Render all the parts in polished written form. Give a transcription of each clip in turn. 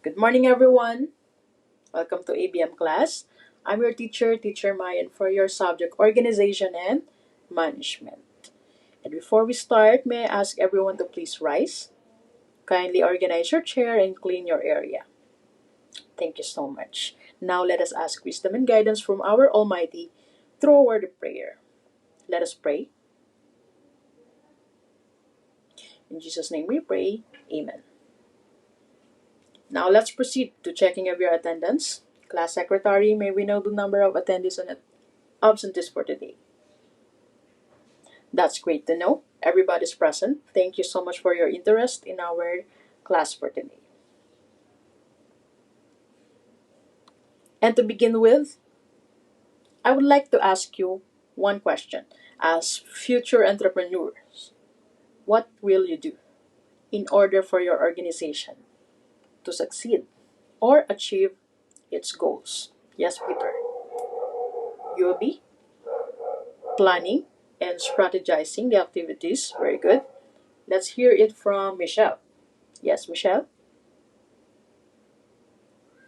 Good morning, everyone. Welcome to ABM class. I'm your teacher, Teacher Mayan, for your subject Organization and Management. And before we start, may I ask everyone to please rise? Kindly organize your chair and clean your area. Thank you so much. Now let us ask wisdom and guidance from our Almighty through a word of prayer. Let us pray. In Jesus' name we pray. Amen. Now let's proceed to checking of your attendance. Class Secretary, may we know the number of attendees and absentees for today? That's great to know. Everybody's present. Thank you so much for your interest in our class for today. And to begin with, I would like to ask you one question. As future entrepreneurs, what will you do in order for your organization to succeed or achieve its goals? Yes, Peter. You will be planning and strategizing the activities. Very good. Let's hear it from Michelle. Yes, Michelle?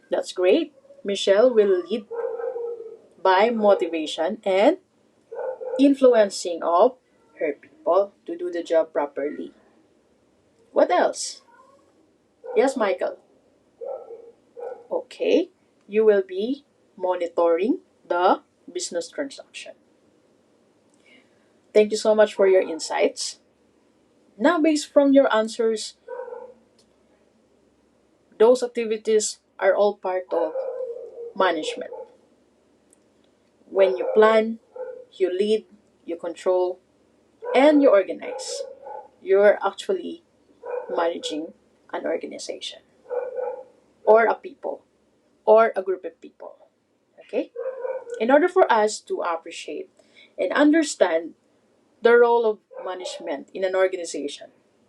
That's great. Michelle will lead by motivation and influencing of her people to do the job properly. What else? Yes, Michael. Okay. You will be monitoring the business transaction. Thank you so much for your insights. Now, based from your answers, those activities are all part of management. When you plan, you lead, you control, and you organize, you're actually managing an organization or a people or a group of people. Okay? In order for us to appreciate and understand the role of management in an organization,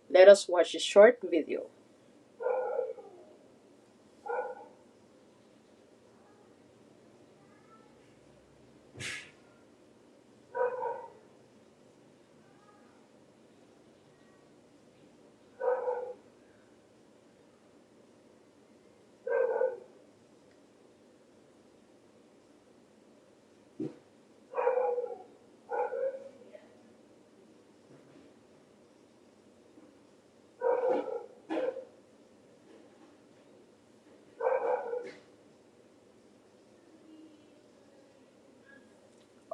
let us watch this short video.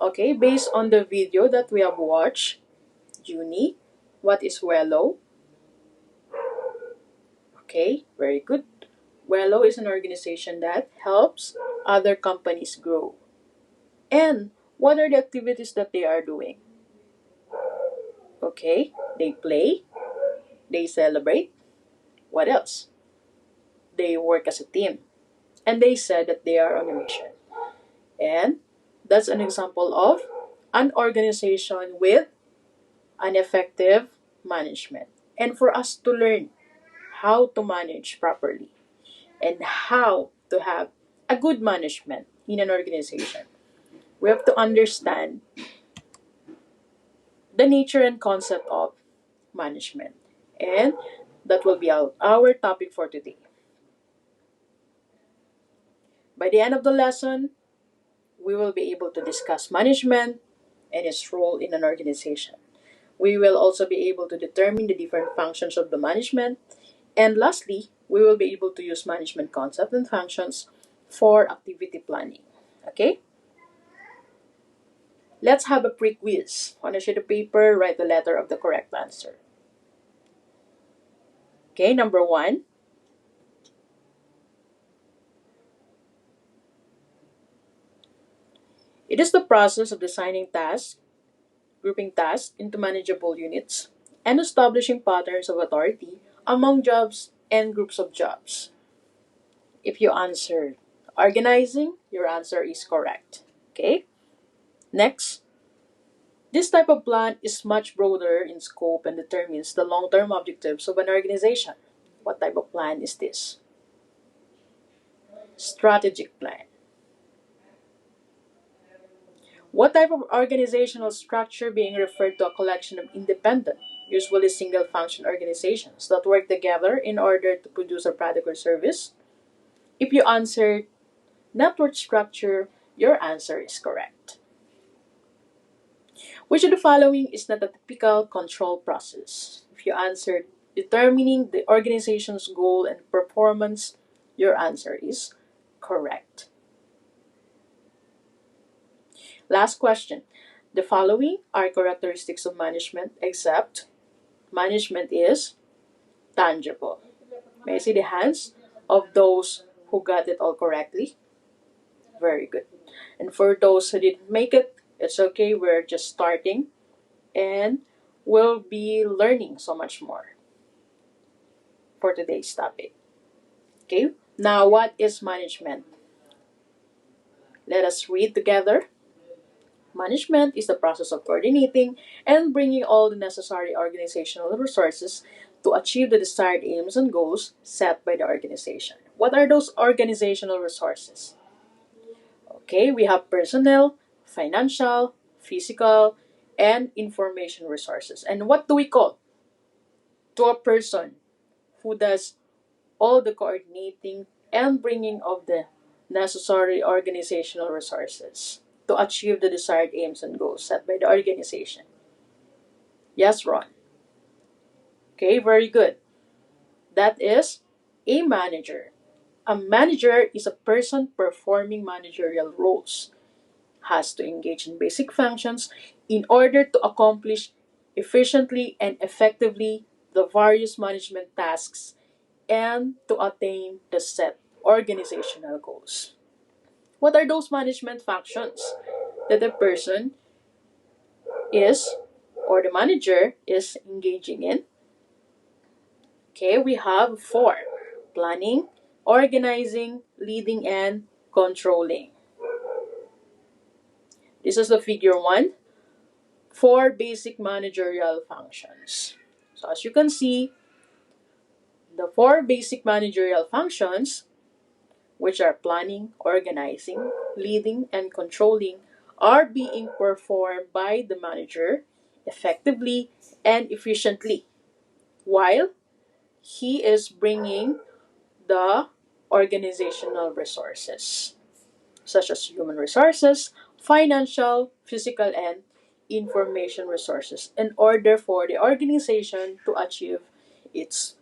Okay, based on the video that we have watched, Juni, what is Wello? Okay, very good. Wello is an organization that helps other companies grow. And what are the activities that they are doing? Okay, they play, they celebrate. What else? They work as a team. And they said that they are on a mission. And that's an example of an organization with an effective management. And for us to learn how to manage properly and how to have a good management in an organization, we have to understand the nature and concept of management. And that will be our topic for today. By the end of the lesson, we will be able to discuss management and its role in an organization. We will also be able to determine the different functions of the management. And lastly, we will be able to use management concepts and functions for activity planning. Okay? Let's have a pre-quiz. On a sheet of paper, write the letter of the correct answer. Okay, number 1. It is the process of designing tasks, grouping tasks into manageable units, and establishing patterns of authority among jobs and groups of jobs. If you answered organizing, your answer is correct. Okay? Next, this type of plan is much broader in scope and determines the long-term objectives of an organization. What type of plan is this? Strategic plan. What type of organizational structure being referred to a collection of independent, usually single function organizations that work together in order to produce a product or service? If you answered network structure, your answer is correct. Which of the following is not a typical control process? If you answered determining the organization's goal and performance, your answer is correct. Last question. The following are characteristics of management except management is tangible. May I see the hands of those who got it all correctly? Very good. And for those who didn't make it, it's okay. We're just starting and we'll be learning so much more for today's topic. Okay, now what is management? Let us read together. Management is the process of coordinating and bringing all the necessary organizational resources to achieve the desired aims and goals set by the organization. What are those organizational resources? Okay, we have personnel, financial, physical, and information resources. And what do we call to a person who does all the coordinating and bringing of the necessary organizational resources to achieve the desired aims and goals set by the organization? Yes, Ron. Okay, very good. That is a manager. A manager is a person performing managerial roles, has to engage in basic functions in order to accomplish efficiently and effectively the various management tasks and to attain the set organizational goals. What are those management functions that the person is or the manager is engaging in? Okay, we have four: planning, organizing, leading, and controlling. This is the figure one. Four basic managerial functions. So as you can see, the four basic managerial functions, which are planning, organizing, leading, and controlling, are being performed by the manager effectively and efficiently while he is bringing the organizational resources, such as human resources, financial, physical, and information resources, in order for the organization to achieve its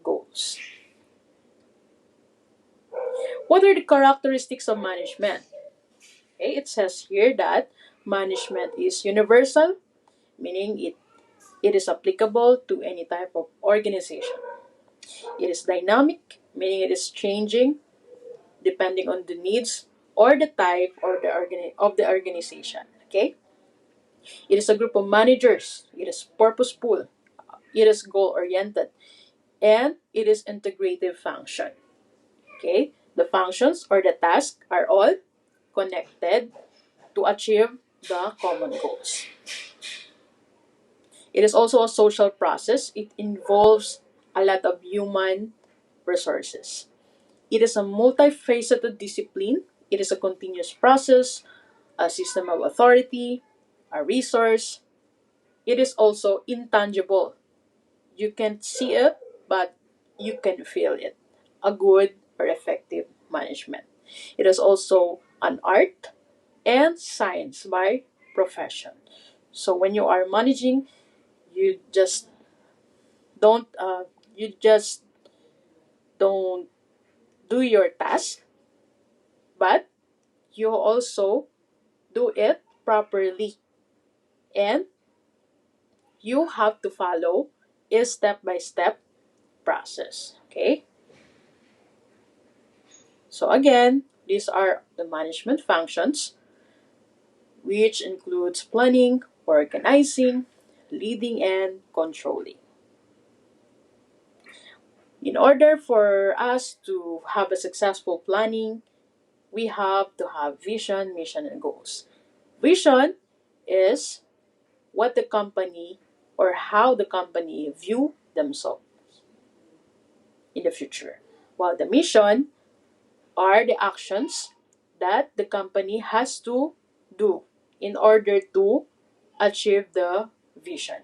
goals. What are the characteristics of management? Okay, it says here that management is universal, meaning it is applicable to any type of organization. It is dynamic, meaning it is changing depending on the needs or the type or of the organization. Okay? It is a group of managers. It is purposeful. It is goal oriented. And it is integrative function. Okay? The functions or the tasks are all connected to achieve the common goals. It is also a social process. It involves a lot of human resources. It is a multifaceted discipline. It is a continuous process, a system of authority, a resource. It is also intangible. You can't see it, but you can feel it. A good or effective management. It is also an art and science by profession. So when you are managing, you just don't you just don't do your task, but you also do it properly, and you have to follow a step by step process. Okay, so again, these are the management functions, which includes planning, organizing, leading, and controlling. In order for us to have a successful planning, we have to have vision, mission, and goals. Vision is what the company or how the company view themselves in the future. While the mission are the actions that the company has to do in order to achieve the vision.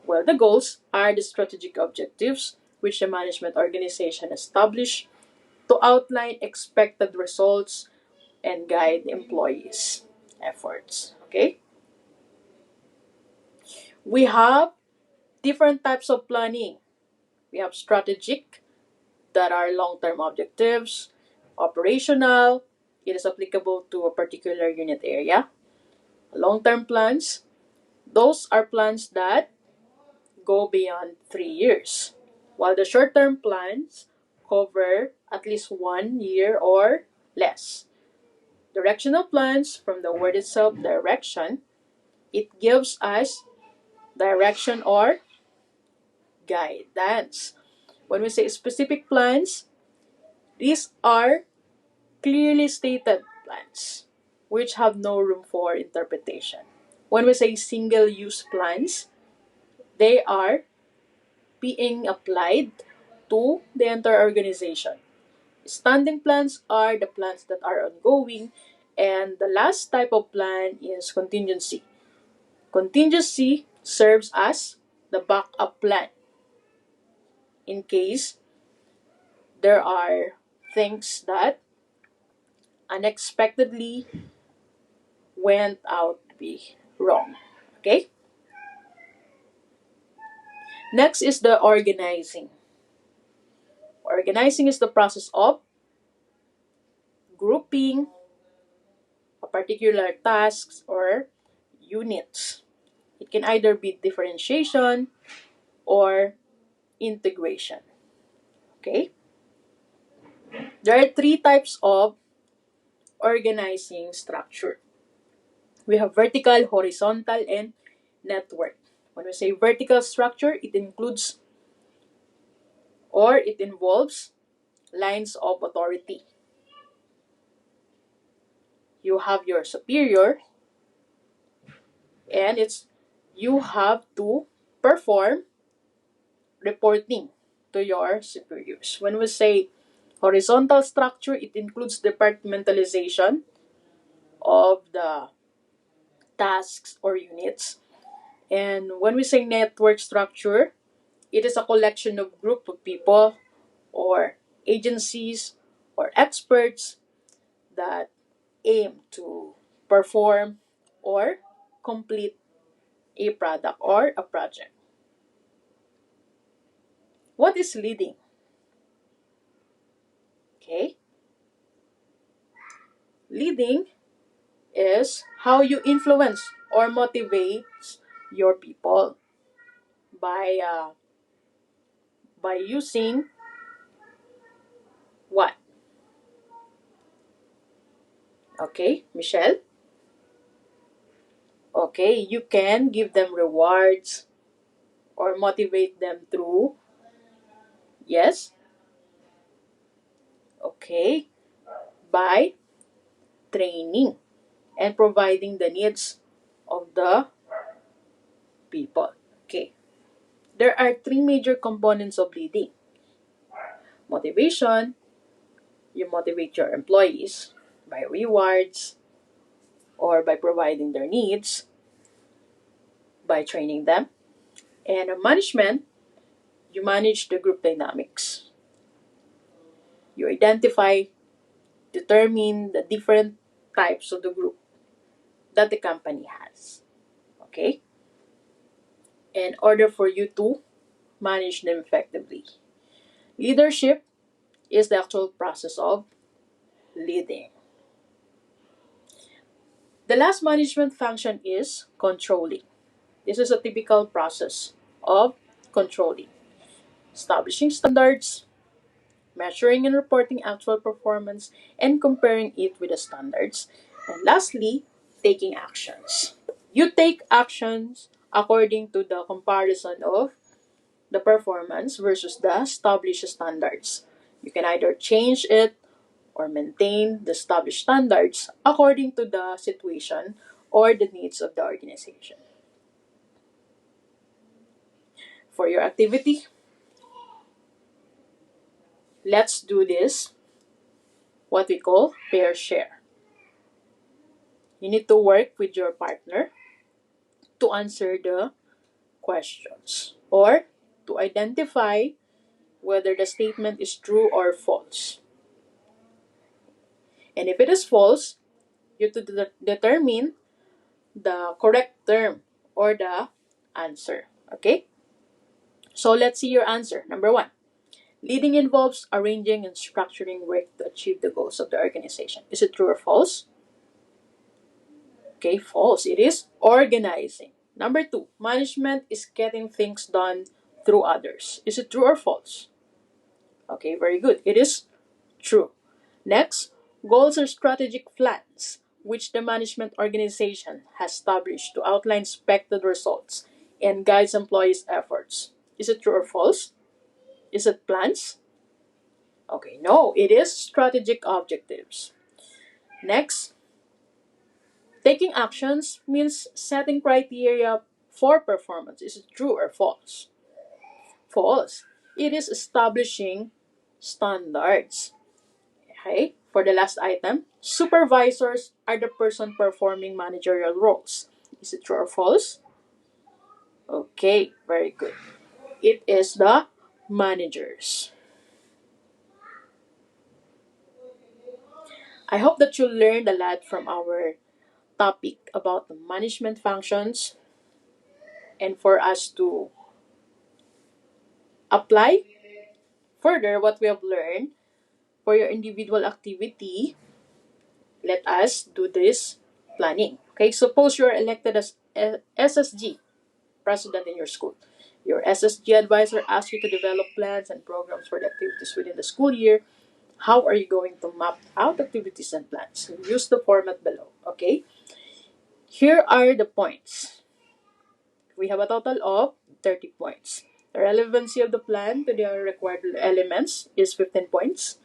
Well, the goals are the strategic objectives which the management organization establish to outline expected results and guide employees' efforts. Okay? We have different types of planning. We have strategic, that are long term objectives, operational, it is applicable to a particular unit area. Long term plans, those are plans that go beyond 3 years, while the short term plans cover at least 1 year or less. Directional plans, from the word itself, direction, it gives us direction or guidance. When we say specific plans, these are clearly stated plans which have no room for interpretation. When we say single use plans, they are being applied to the entire organization. Standing plans are the plans that are ongoing, and the last type of plan is contingency. Contingency serves as the backup plan in case there are things that unexpectedly went out to be wrong. Okay? Next is the organizing. Organizing is the process of grouping a particular tasks or units. It can either be differentiation or integration. Okay? There are three types of organizing structure. We have vertical, horizontal, and network. When we say vertical structure, it includes or it involves lines of authority. You have your superior, and it's you have to perform reporting to your superiors. When we say horizontal structure, it includes departmentalization of the tasks or units. And when we say network structure, it is a collection of group of people or agencies or experts that aim to perform or complete a product or a project. What is leading? Okay. Leading is how you influence or motivate your people by using what? Okay, Michelle. Okay, you can give them rewards or motivate them through, yes, okay, by training and providing the needs of the people. Okay, there are three major components of leading: motivation, you motivate your employees by rewards or by providing their needs, by training them, and management, you manage the group dynamics. You identify, determine the different types of the group that the company has. Okay? In order for you to manage them effectively. Leadership is the actual process of leading. The last management function is controlling. This is a typical process of controlling, establishing standards, measuring and reporting actual performance, and comparing it with the standards. And lastly, taking actions. You take actions according to the comparison of the performance versus the established standards. You can either change it or maintain the established standards according to the situation or the needs of the organization. For your activity, let's do this, what we call pair share. You need to work with your partner to answer the questions or to identify whether the statement is true or false. And if it is false, you to determine the correct term or the answer. Okay? So let's see your answer. Number one, leading involves arranging and structuring work to achieve the goals of the organization. Is it true or false? Okay, false. It is organizing. Number two, management is getting things done through others. Is it true or false? Okay, very good. It is true. Next, goals are strategic plans which the management organization has established to outline expected results and guides employees' efforts. Is it true or false? Is it plans? Okay, no, it is strategic objectives. Next, taking actions means setting criteria for performance. Is it true or false? False. It is establishing standards. Okay, for the last item, supervisors are the person performing managerial roles. Is it true or false? Okay, very good. It is the managers. I hope that you learned a lot from our topic about the management functions and for us to apply further what we have learned for your individual activity. Let us do this planning. Okay, suppose you're elected as SSG president in your school. Your SSG advisor asks you to develop plans and programs for the activities within the school year. How are you going to map out activities and plans? Use the format below. Okay, here are the points. We have a total of 30 points. The relevancy of the plan to the required elements is 15 points.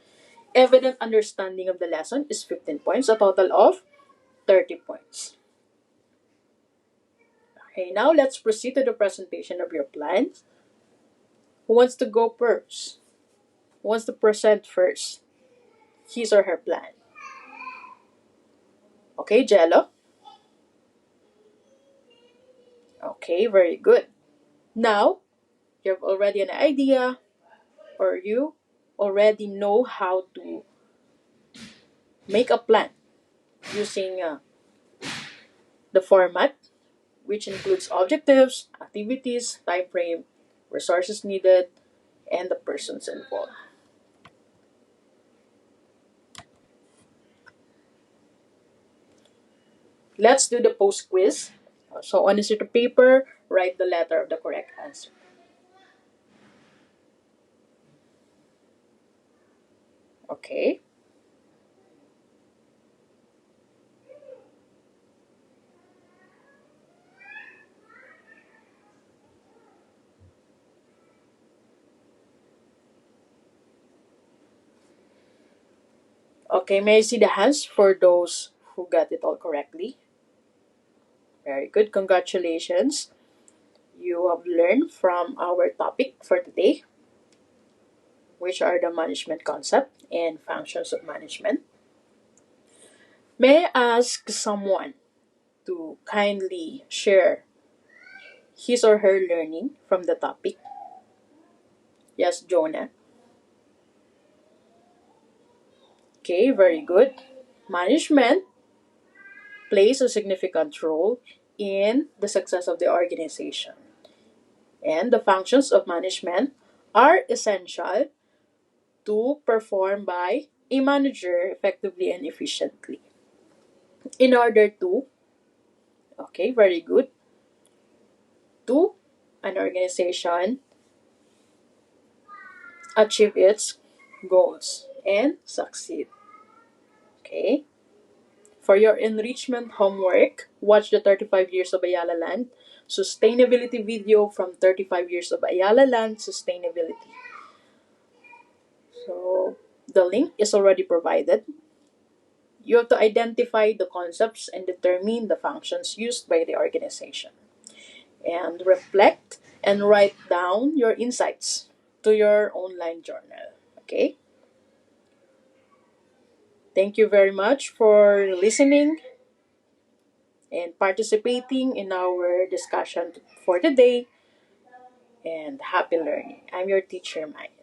Evident understanding of the lesson is 15 points, a total of 30 points. Okay, now let's proceed to the presentation of your plans. Who wants to go first? Who wants to present first his or her plan? Okay, Jello. Okay, very good. Now, you have already an idea or you already know how to make a plan using the format, which includes objectives, activities, time frame, resources needed, and the persons involved. Let's do the post quiz. So on a sheet of paper, write the letter of the correct answer. Okay. Okay, may I see the hands for those who got it all correctly? Very good. Congratulations. You have learned from our topic for today, which are the management concept and functions of management. May I ask someone to kindly share his or her learning from the topic? Yes, Jonah. Okay, very good. Management plays a significant role in the success of the organization. And the functions of management are essential to perform by a manager effectively and efficiently. In order to, okay, very good, to an organization achieve its goals and succeed. Okay? For your enrichment homework, watch the 35 Years of Ayala Land sustainability video from 35 Years of Ayala Land Sustainability. So, the link is already provided. You have to identify the concepts and determine the functions used by the organization. And reflect and write down your insights to your online journal. Okay? Thank you very much for listening and participating in our discussion for today. And happy learning. I'm your teacher, Maya.